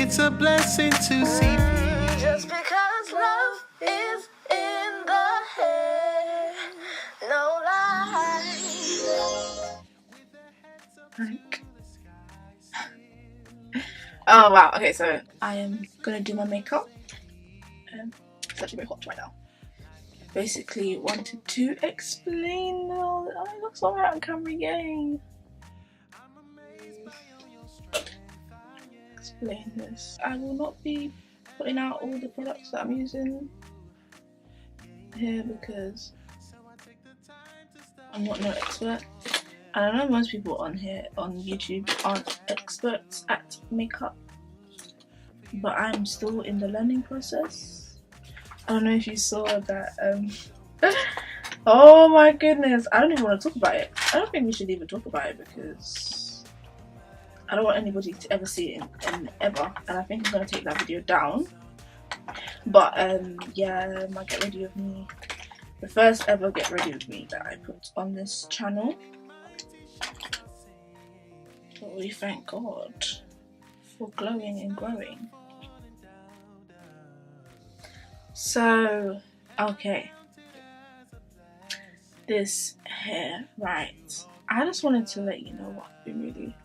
It's a blessing to see peace. Just because love is in the air, no lie. Oh wow, okay, so I am gonna do my makeup. It's actually very hot right now. Basically wanted to explain. Oh, it looks alright on camera, yay! Explain this. I will not be putting out all the products that I'm using here because I'm not no expert. And I know most people on here on YouTube aren't experts at makeup, but I'm still in the learning process. I don't know if you saw that. Oh my goodness, I don't even want to talk about it. I don't think we should even talk about it because I don't want anybody to ever see it in ever, and I think I'm gonna take that video down. But yeah, my get ready with me, the first ever get ready with me that I put on this channel. But we thank God for glowing and growing. So, okay, this hair, right, I just wanted to let you know what I've been really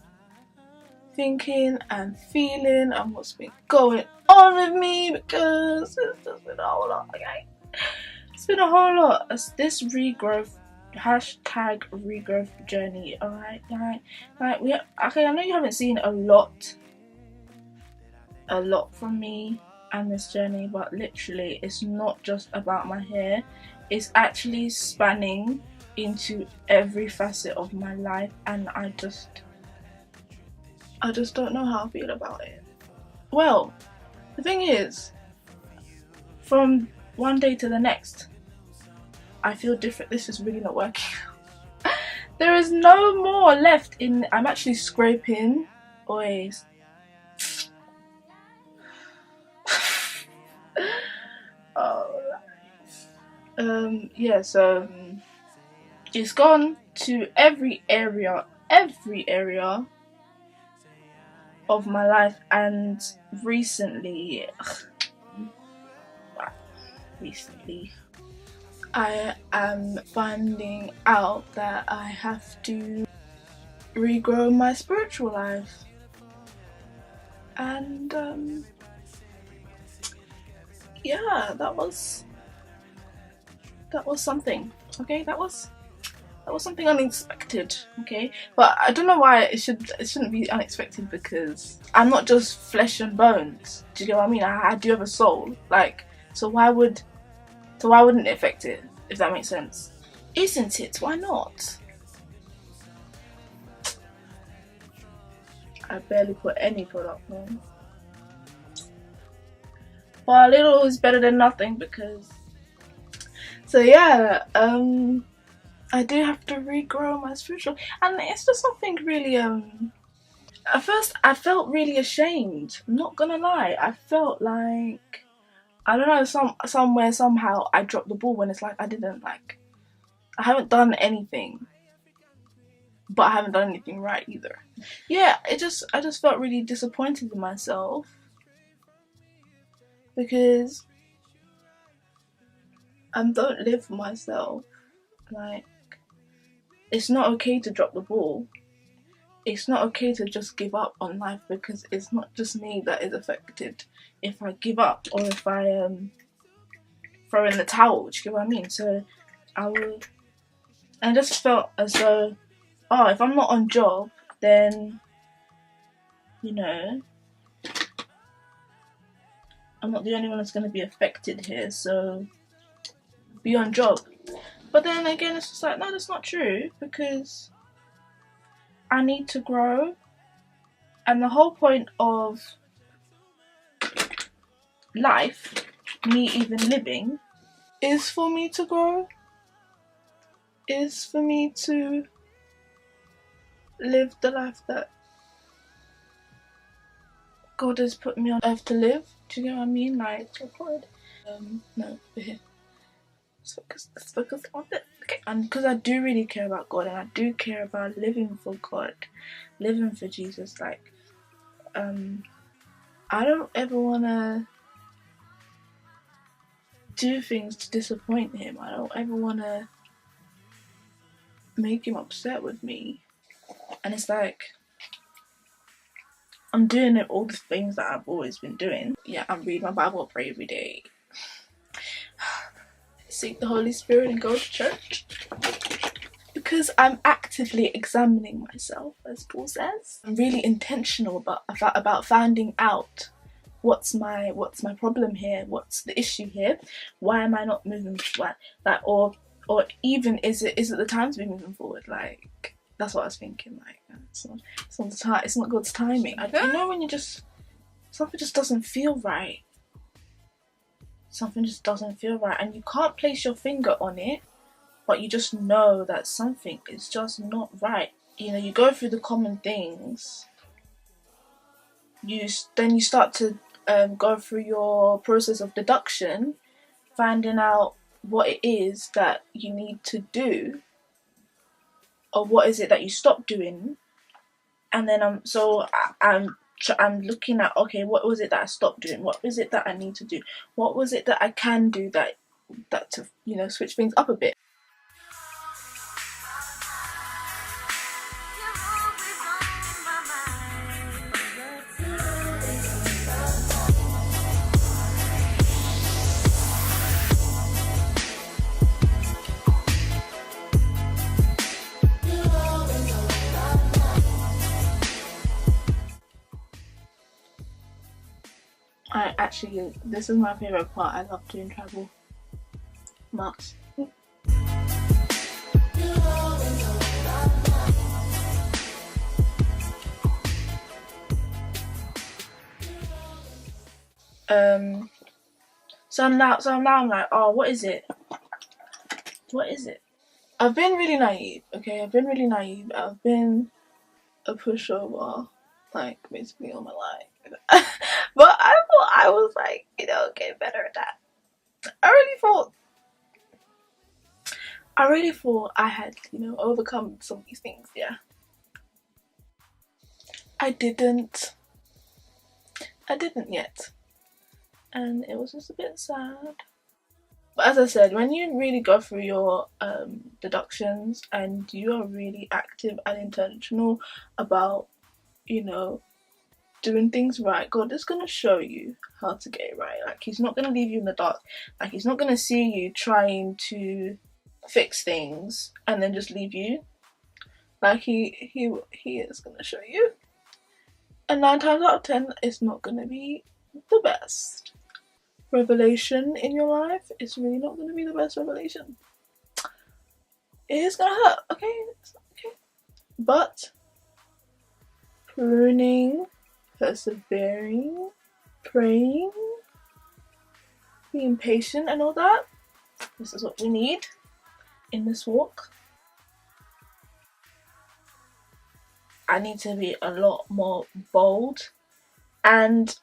thinking and feeling and what's been going on with me, because it's just been a whole lot, okay? It's been a whole lot. It's this regrowth, hashtag regrowth journey, alright? Okay, I know you haven't seen a lot from me and this journey, but literally it's not just about my hair, it's actually spanning into every facet of my life, and I just don't know how I feel about it. Well, the thing is, from one day to the next I feel different. This is really not working. There is no more left in. I'm actually scraping. Always. Yeah, so it's gone to every area of my life, and recently I am finding out that I have to regrow my spiritual life, and yeah, that was something. Okay, that was something unexpected. Okay, but I don't know why it shouldn't be unexpected, because I'm not just flesh and bones. Do you get what I mean? I do have a soul. Like, so why wouldn't it affect it, if that makes sense? Isn't it? Why not? I barely put any product on. But a little is better than nothing, because so yeah, I do have to regrow my spiritual, and it's just something really at first I felt really ashamed, I'm not gonna lie. I felt like, I don't know, somewhere somehow I dropped the ball, when it's like I haven't done anything, but I haven't done anything right either. Yeah, I just felt really disappointed in myself, because I don't live for myself. Like, it's not okay to drop the ball. It's not okay to just give up on life, because it's not just me that is affected if I give up, or if I throw in the towel. Do you get what I mean? So I just felt as though, oh, if I'm not on job, then, you know, I'm not the only one that's going to be affected here, so be on job. But then again, it's just like, no, that's not true, because I need to grow, and the whole point of life, me even living, is for me to grow, is for me to live the life that God has put me on earth to live. Do you get what I mean? Like, God. No, here. Let's focus on it. Okay. And because I do really care about God, and I do care about living for God, living for Jesus. Like, I don't ever want to do things to disappoint him. I don't ever want to make him upset with me. And it's like, I'm doing all the things that I've always been doing. Yeah, I'm reading my Bible, I pray every day. Seek the Holy Spirit and go to church. Because I'm actively examining myself, as Paul says. I'm really intentional about finding out what's my problem here, what's the issue here, why am I not moving forward, like, or even is it the time to be moving forward? Like, that's what I was thinking. Like, it's not God's timing. You know when something just doesn't feel right. Something just doesn't feel right, and you can't place your finger on it, but you just know that something is just not right. You know, you go through the common things. Then you start to go through your process of deduction, finding out what it is that you need to do, or what is it that you stop doing, and then I'm looking at, okay, what was it that I stopped doing? What is it that I need to do? What was it that I can do that to, you know, switch things up a bit? Actually, this is my favourite part. I love doing travel marks. So now I'm like, oh, what is it? What is it? I've been really naive, okay? I've been really naive. I've been a pushover, like, basically all my life. But I thought I was, like, you know, getting better at that. I really thought I had, you know, overcome some of these things, yeah. I didn't yet. And it was just a bit sad. But as I said, when you really go through your deductions and you are really active and intentional about, you know, doing things right, God is going to show you how to get it right. Like, he's not going to leave you in the dark. Like, he's not going to see you trying to fix things and then just leave you. Like, he is going to show you. And 9 times out of 10, it's not going to be the best revelation in your life. It's really not going to be the best revelation. It is going to hurt, okay? It's okay. But pruning, persevering, praying, being patient and all that, this is what we need in this walk. I need to be a lot more bold. And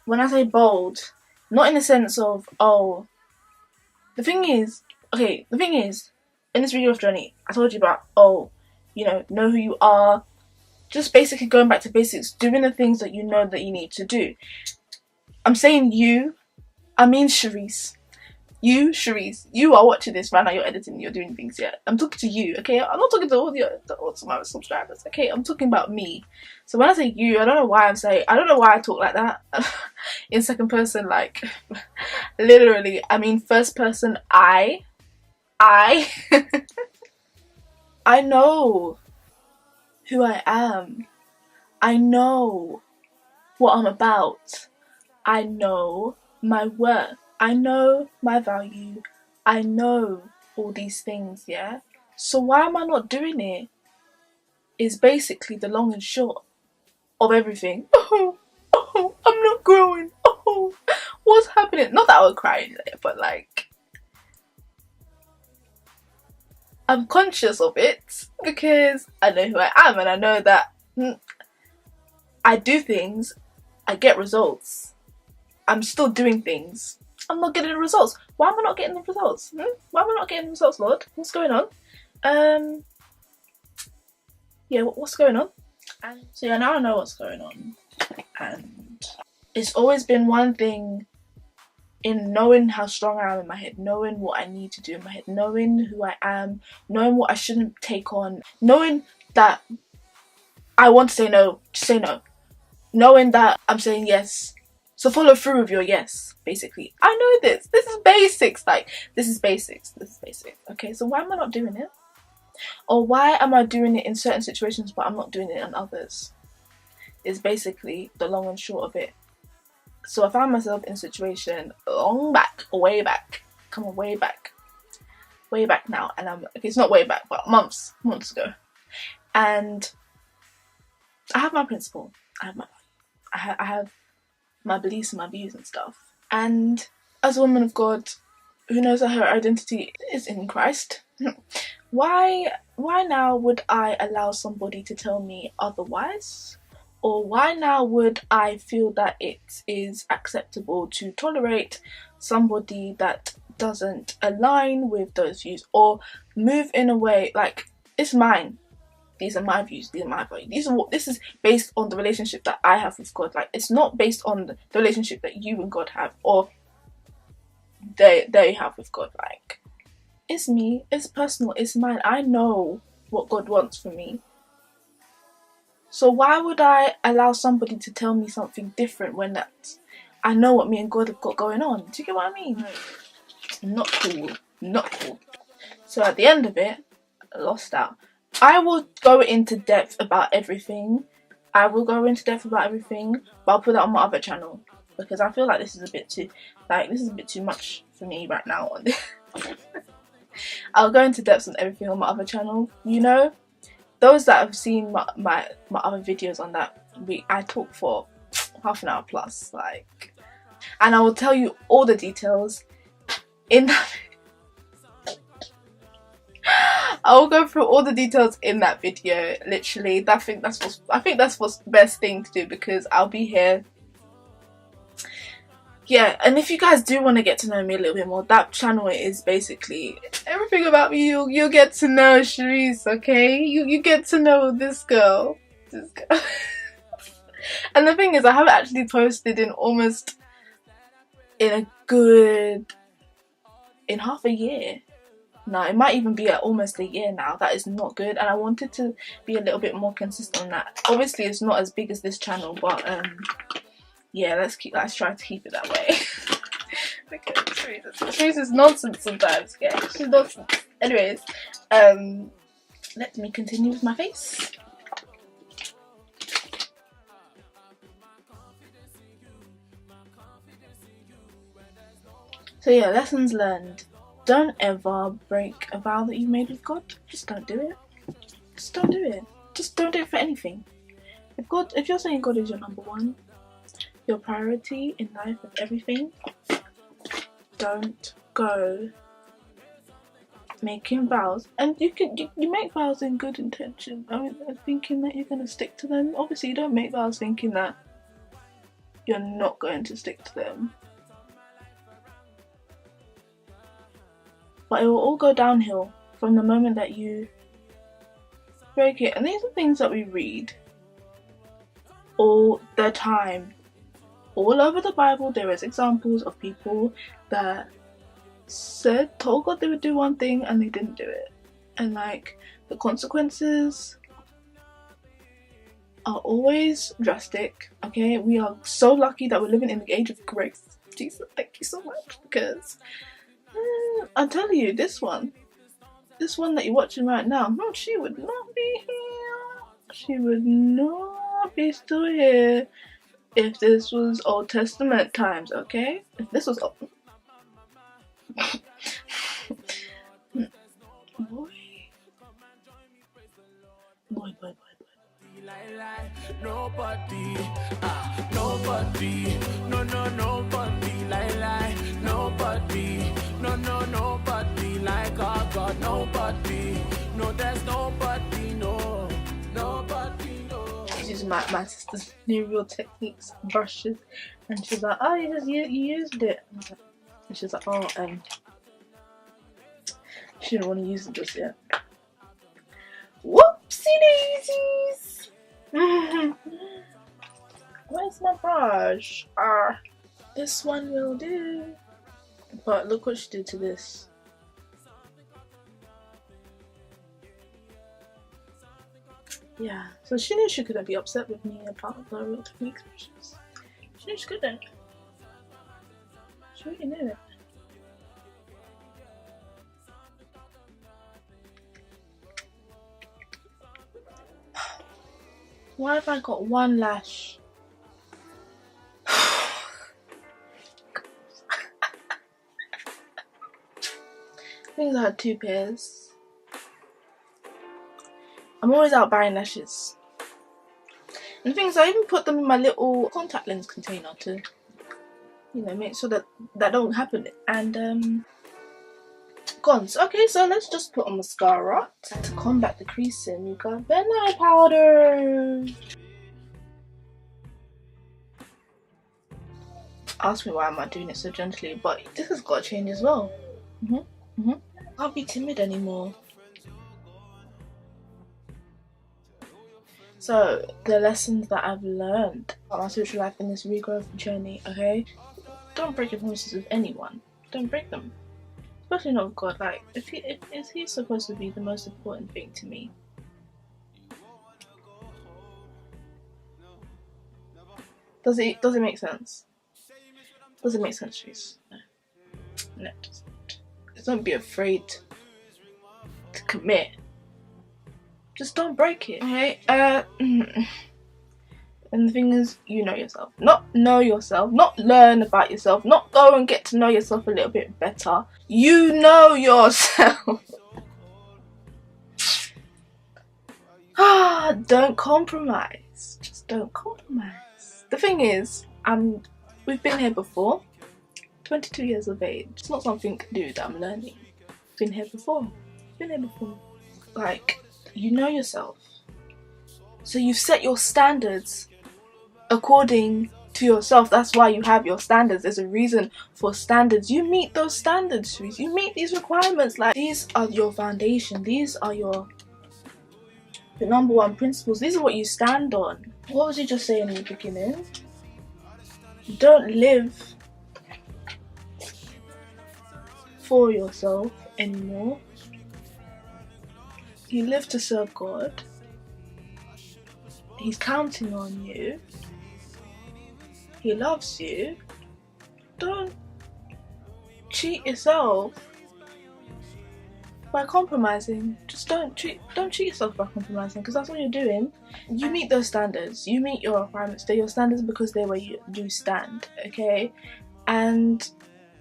when I say bold, not in the sense of, oh, the thing is, in this regrowth journey, I told you about, oh, you know who you are, just basically going back to basics, doing the things that you know that you need to do. I'm saying you, I mean Sharice. You, Sharice, you are watching this right now, you're editing, you're doing things, yeah. I'm talking to you, okay? I'm not talking to all my subscribers, okay? I'm talking about me. So when I say you, I don't know why I talk like that in second person, like, literally. I mean first person, I know who I am. I know what I'm about. I know my worth. I know my value. I know all these things, yeah? So why am I not doing it is basically the long and short of everything. Oh, I'm not growing. Oh, what's happening? Not that I would cry, but like, I'm conscious of it because I know who I am and I know that I do things, I get results. I'm still doing things. I'm not getting the results. Why am I not getting the results? Why am I not getting the results, Lord? What's going on? Yeah, what's going on? And so yeah, now I know what's going on. And It's always been one thing in knowing how strong I am in my head, knowing what I need to do in my head, knowing who I am, knowing what I shouldn't take on, knowing that I want to say no, just say no. Knowing that I'm saying yes. So follow through with your yes, basically. I know this. This is basics. Like, this is basics. This is basics. Okay, so why am I not doing it? Or why am I doing it in certain situations but I'm not doing it in others? Is basically the long and short of it. So I found myself in a situation way back now, and okay, it's not way back, but months ago, and I have my principle, I have my beliefs and my views and stuff, and as a woman of God who knows that her identity is in Christ, why now would I allow somebody to tell me otherwise? Or why now would I feel that it is acceptable to tolerate somebody that doesn't align with those views, or move in a way like, it's mine, these are my views, these are my values, this is based on the relationship that I have with God. Like, it's not based on the relationship that you and God have, or they have with God. Like, it's me, it's personal, it's mine. I know what God wants for me. So why would I allow somebody to tell me something different when I know what me and God have got going on? Do you get what I mean? Not cool. Not cool. So at the end of it, I lost out. I will go into depth about everything. But I'll put that on my other channel, because I feel like this is a bit too much for me right now on this. I'll go into depth on everything on my other channel, you know? Those that have seen my other videos on that week, I talk for half an hour plus, like, and I will tell you all the details in that. I will go through all the details in that video. Literally, I think that's what's the best thing to do, because I'll be here. Yeah, and if you guys do want to get to know me a little bit more, that channel is basically everything about me. You'll get to know Sharice, okay? You get to know this girl. And the thing is, I haven't actually posted in half a year. No, it might even be at almost a year now. That is not good, and I wanted to be a little bit more consistent on that. Obviously, it's not as big as this channel, but yeah, let's try to keep it that way. Okay, Sharice is nonsense sometimes. Okay, she's nonsense. Anyways, let me continue with my face. So yeah, lessons learned. Don't ever break a vow that you made with God. Just don't do it. Just don't do it. Just don't do it for anything. If you're saying God is your number one, your priority in life of everything, don't go making vows. And you make vows in good intention. I mean, thinking that you're gonna stick to them. Obviously, you don't make vows thinking that you're not going to stick to them. But it will all go downhill from the moment that you break it. And these are things that we read all the time. All over the Bible, there is examples of people that told God they would do one thing and they didn't do it. And like, the consequences are always drastic, okay? We are so lucky that we're living in the age of grace. Jesus, thank you so much, because I'm telling you, this one that you're watching right now, she would not be here. She would not be still here if this was Old Testament times, okay? If this was boy. Nobody, nobody, nobody like our God, nobody, no, there's nobody, nobody, no. This is my sister's new real techniques, brushes, and she's like, oh, you used it. And she's like, oh, she didn't want to use it just yet. Whoopsie daisies. Where's my brush? This one will do. But look what she did to this. Yeah, so she knew she couldn't be upset with me about the real techniques brushes. She knew she couldn't. She really knew it. Why have I got one lash? I think I had 2 pairs. I'm always out buying lashes. And the thing is, I even put them in my little contact lens container to, you know, make sure that that don't happen. And gone. So, okay, so let's just put on mascara. To combat the creasing, we got benign powder. Ask me why am I doing it so gently, but this has got to change as well. Can't be timid anymore. So the lessons that I've learned about my social life in this regrowth journey, okay? Don't break your promises with anyone. Don't break them. Especially not with God. Like, if he's supposed to be the most important thing to me. Does it make sense? Does it make sense, Reese? No. No, it doesn't. Don't be afraid to commit. Just don't break it, okay? And the thing is, you know yourself. Not know yourself, not learn about yourself, not go and get to know yourself a little bit better. You know yourself. Don't compromise. Just don't compromise. The thing is, we've been here before. 22 years of age. It's not something new that I'm learning. Been here before. Been here before. Like, you know yourself. So you've set your standards according to yourself. That's why you have your standards. There's a reason for standards. You meet those standards. You meet these requirements. Like, these are your foundation. These are your number one principles. These are what you stand on. What was you just saying in the beginning? You don't live for yourself anymore. You live to serve God. He's counting on you. He loves you. Don't cheat yourself by compromising. Just don't cheat yourself by compromising, because that's what you're doing. You meet those standards. You meet your requirements. They're your standards because they're where you do stand, okay? And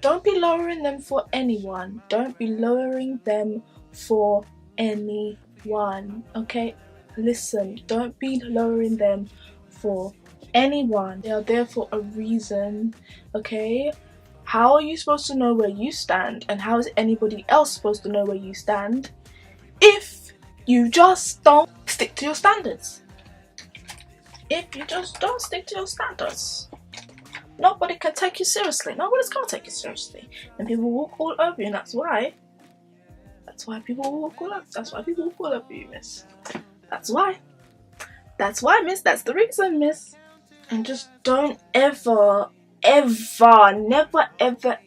don't be lowering them for anyone. Don't be lowering them for anyone, okay? Listen, don't be lowering them for anyone. They are there for a reason, okay? How are you supposed to know where you stand, and how is anybody else supposed to know where you stand if you just don't stick to your standards? If you just don't stick to your standards, nobody can take you seriously. Nobody's gonna take you seriously, and people walk all over you. And that's why people walk all over. That's why people walk all over you, miss. That's why, miss. That's the reason, miss. And just don't ever, never, ever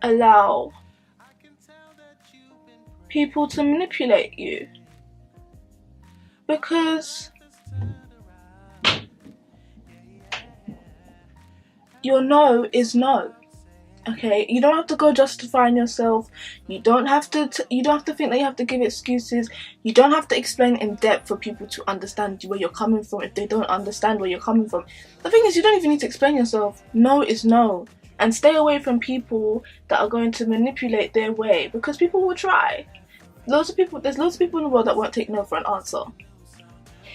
allow people to manipulate you, because your no is no. Okay, you don't have to go justifying yourself. You don't have to think that you have to give excuses. You don't have to explain in depth for people to understand where you're coming from if they don't understand where you're coming from. The thing is, you don't even need to explain yourself. No is no. And stay away from people that are going to manipulate their way, because people will try. There's loads of people in the world that won't take no for an answer.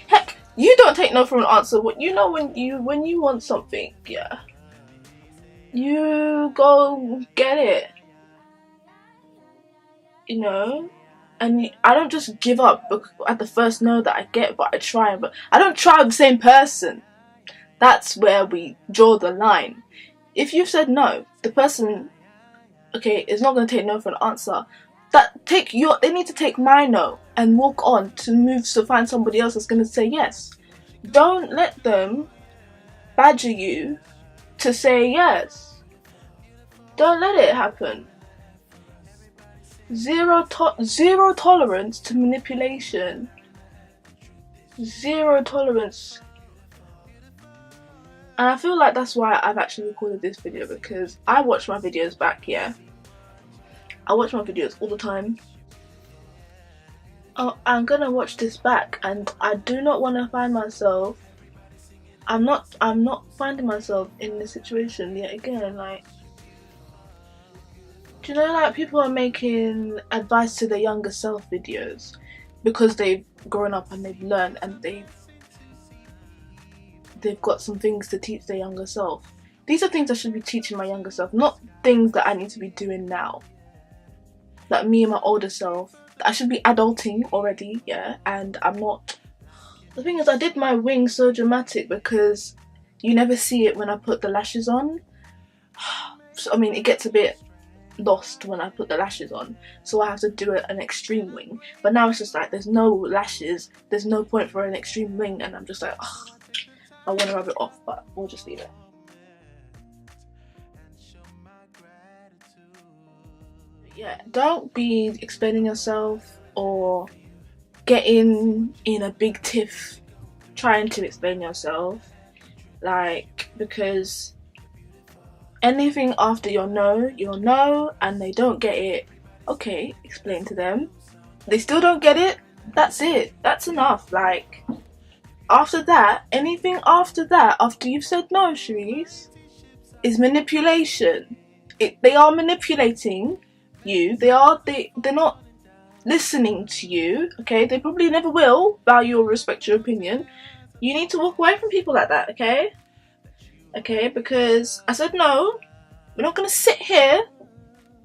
Heck, you don't take no for an answer. What you know, when you want something, yeah, you go get it, you know. And I don't just give up at the first no that I get, but I try. But I don't try with the same person. That's where we draw the line. If you've said no, the person, okay, is not going to take no for an answer. They need to take my no and walk on to move to find somebody else that's gonna say yes. Don't let them badger you to say yes. Don't let it happen. Zero tolerance to manipulation. Zero tolerance. And I feel like that's why I've actually recorded this video, because I watch my videos back, yeah. I watch my videos all the time. Oh, I'm gonna watch this back, and I do not want to find myself. I'm not finding myself in this situation yet again. Like, do you know, like, people are making advice to their younger self videos because they've grown up and they've learned and they've got some things to teach their younger self. These are things I should be teaching my younger self, not things that I need to be doing now. Like me and my older self, I should be adulting already, yeah, and I'm not. The thing is, I did my wing so dramatic because you never see it when I put the lashes on. So, I mean, it gets a bit lost when I put the lashes on, so I have to do an extreme wing. But now it's just like, there's no lashes, there's no point for an extreme wing, and I'm just like, ugh, I want to rub it off, but we'll just leave it. Yeah, don't be explaining yourself or getting in a big tiff trying to explain yourself, like, because anything after your no, and they don't get it, okay, explain to them. They still don't get it, that's it, that's enough. Like, after that, anything after that, after you've said no, Cherise, is manipulation. They are manipulating you. They're not listening to you, okay? They probably never will value or respect your opinion. You need to walk away from people like that, okay? Okay, because I said no. We're not gonna sit here.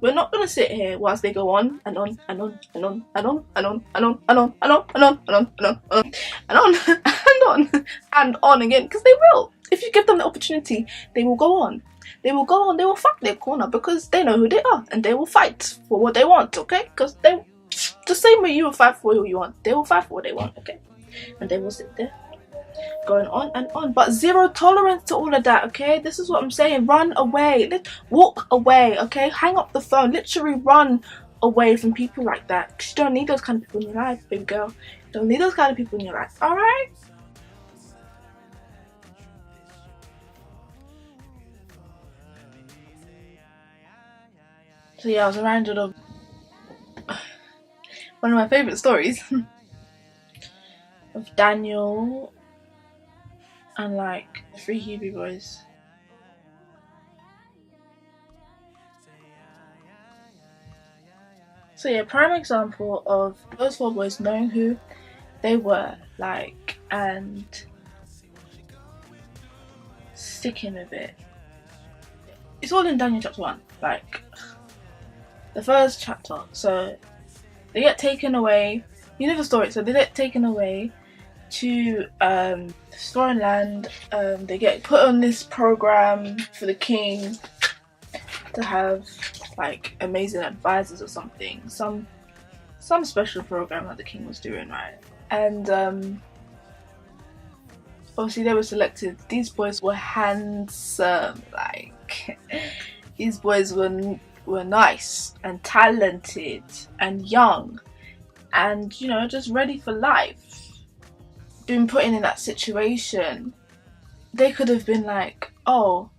We're not gonna sit here whilst they go on and on and on and on and on and on and on and on and on and on and on and on and on and on and on again, because they will. If you give them the opportunity, they will go on. They will go on, they will fight their corner because they know who they are and they will fight for what they want, okay? Because they, the same way you will fight for what you want, they will fight for what they want, okay? And they will sit there going on and on, but zero tolerance to all of that, okay? This is what I'm saying. Run away, walk away, okay? Hang up the phone, literally run away from people like that, because you don't need those kind of people in your life, baby girl. You don't need those kind of people in your life, all right? So yeah, I was reminded of one of my favourite stories of Daniel and like 3 Hebrew boys. So yeah, prime example of those 4 boys knowing who they were, like, and sticking with it. It's all in Daniel chapter 1, like the first chapter. So they get taken away, you know the story, so they get taken away to foreign land. They get put on this program for the king to have like amazing advisors or something, some special program that the king was doing, right? And obviously they were selected. These boys were handsome, like these boys were nice and talented and young and, you know, just ready for life. Being put in that situation, they could have been like, oh,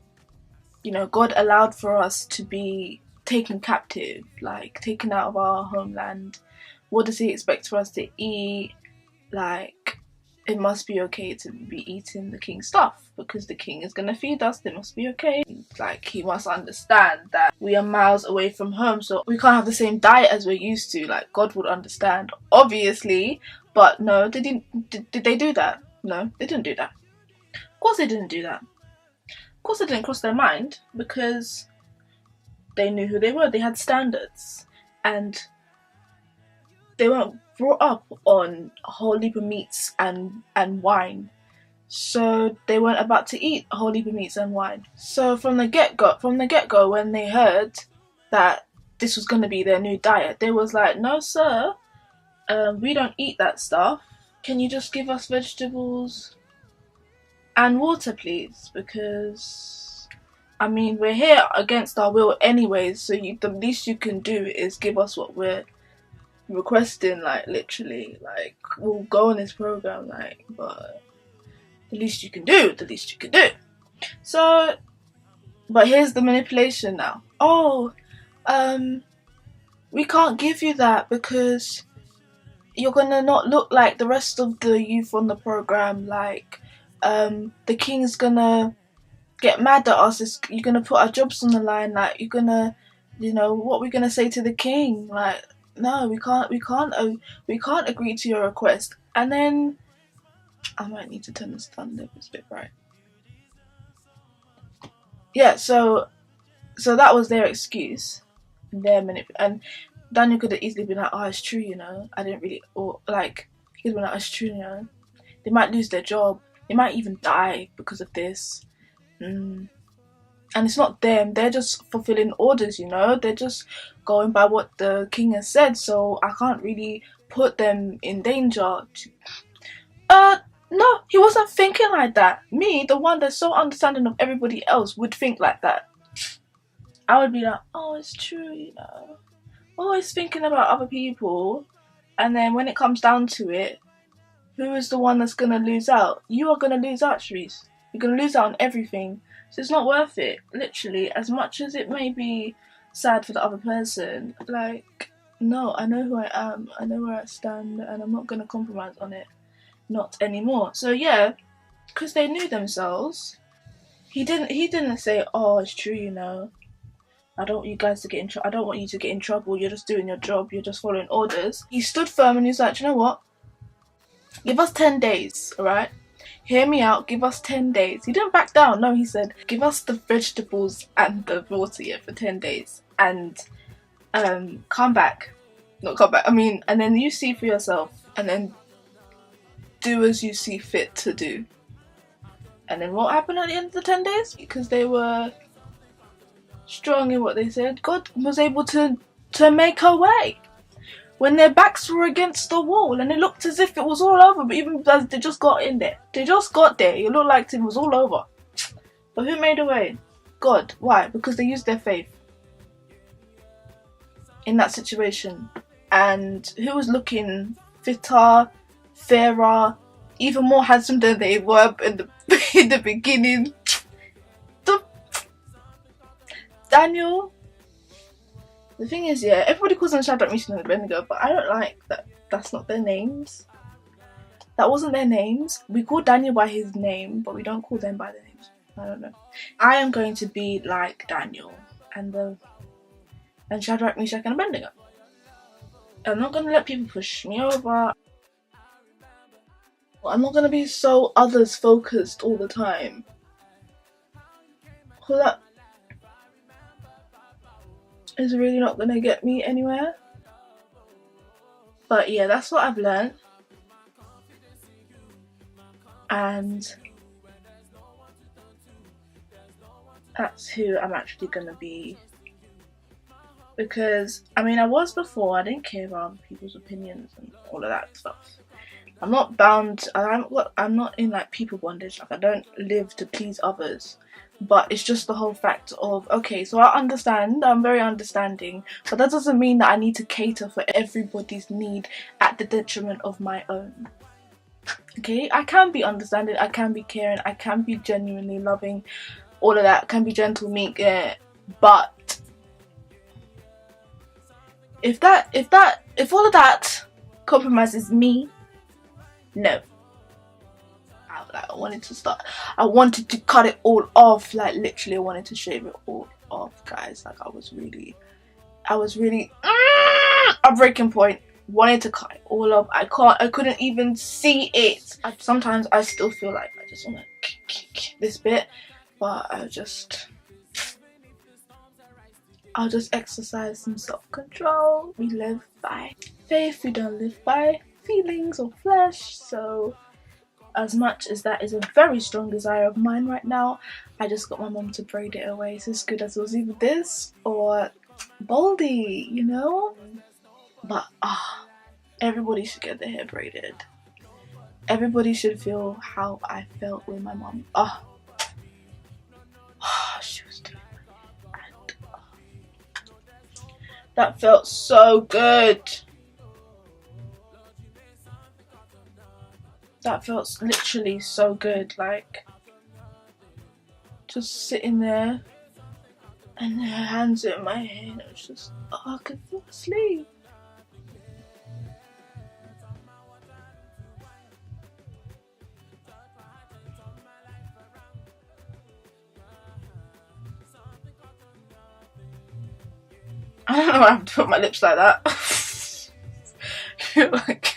you know, God allowed for us to be taken captive, like taken out of our homeland. What does he expect for us to eat? Like, it must be okay to be eating the king's stuff because the king is gonna feed us. It must be okay. Like, he must understand that we are miles away from home, so we can't have the same diet as we're used to. Like, God would understand, obviously. But no, did they do that? No, they didn't do that. Of course they didn't do that. Of course it didn't cross their mind, because they knew who they were. They had standards, and they weren't brought up on a whole heap of meats and wine, so they weren't about to eat a whole heap of meats and wine. So from the get-go, when they heard that this was going to be their new diet. They was like, no sir, we don't eat that stuff. Can you just give us vegetables and water please? Because I mean, we're here against our will anyways, so the least you can do is give us what we're requesting, like literally. Like, we'll go on this program, like, but the least you can do, the least you can do. So, but here's the manipulation now. Oh, we can't give you that because you're gonna not look like the rest of the youth on the program. Like, the king's gonna get mad at us. You're gonna put our jobs on the line. Like, you're gonna, you know, what we're gonna say to the king. Like, no, we can't agree to your request. And then I might need to turn this down a it's a bit bright. Yeah, so that was their excuse, and Daniel could have easily been like, oh, it's true, you know, I didn't really, or like, he could have been like, it's true, you know, they might lose their job, they might even die because of this. And it's not them, they're just fulfilling orders, you know, they're just going by what the king has said, so I can't really put them in danger. No, he wasn't thinking like that. Me, the one that's so understanding of everybody else, would think like that. I would be like, oh, it's true, you know, always thinking about other people, and then when it comes down to it, who is the one that's gonna lose out? You are gonna lose out, Sharice. You're gonna lose out on everything. So it's not worth it, literally. As much as it may be sad for the other person, like, no, I know who I am, I know where I stand, and I'm not gonna compromise on it. Not anymore. So yeah, because they knew themselves, he didn't say, oh, it's true, you know, I don't want you guys to get in trouble. I don't want you to get in trouble. You're just doing your job. You're just following orders. He stood firm and he's like, you know what? Give us 10 days, alright? Hear me out. Give us 10 days. He didn't back down. No, he said, give us the vegetables and the water for 10 days. And come back. Not come back. I mean, and then you see for yourself. And then do as you see fit to do. And then what happened at the end of the 10 days? Because they were strong in what they said, God was able to make a way when their backs were against the wall and it looked as if it was all over, but even as they just got in there, they just got there, it looked like it was all over. But who made a way? God. Why? Because they used their faith in that situation. And who was looking fitter, fairer, even more handsome than they were in the beginning? Daniel. The thing is, yeah, everybody calls them Shadrach, Meshach and Abednego, but I don't like that. That's not their names. That wasn't their names. We call Daniel by his name, but we don't call them by their names. I don't know. I am going to be like Daniel and Shadrach, Meshach and Abednego. I'm not going to let people push me over. I'm not going to be so others focused all the time. Because that is really not going to get me anywhere. But yeah, that's what I've learned. And that's who I'm actually going to be. Because, I mean, I was before, I didn't care about other people's opinions and all of that stuff. I'm not bound, I'm not in like people bondage, like I don't live to please others. But it's just the whole fact of, okay, so I understand, I'm very understanding, but that doesn't mean that I need to cater for everybody's need at the detriment of my own. Okay, I can be understanding, I can be caring, I can be genuinely loving, all of that, can be gentle, meek, yeah, but if all of that compromises me, no. I wanted to cut it all off, like literally I wanted to shave it all off, guys. Like I was really a breaking point, wanted to cut it all off. I couldn't even see it. Sometimes I still feel like I just want to this bit, but I'll just exercise some self-control. We live by faith, we don't live by feelings or flesh. So as much as that is a very strong desire of mine right now, I just got my mum to braid it away. So it's good as it was either this or baldy, you know. But everybody should get their hair braided. Everybody should feel how I felt with my mom. She was doing my hair, and that felt so good. That felt literally so good, like just sitting there and her hands in my hair, and it was just, I could fall asleep. I don't know why I have to put my lips like that. Like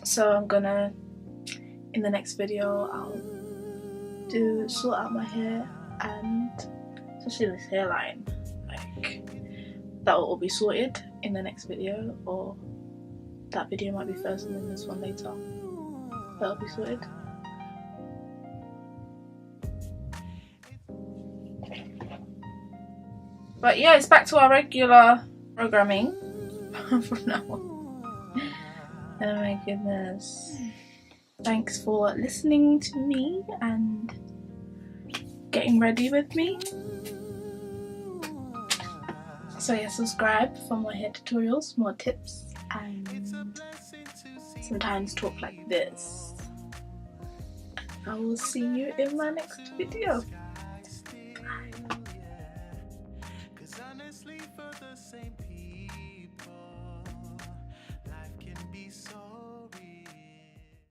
so I'm gonna, in the next video, I'll sort out my hair, and especially this hairline, like that will all be sorted in the next video, or that video might be first and then this one later. That'll be sorted. But yeah, it's back to our regular programming from now on. Oh my goodness. Thanks for listening to me and getting ready with me. So yeah, subscribe for more hair tutorials, more tips, and sometimes talk like this. I will see you in my next video. Honestly, for the same people, life can be so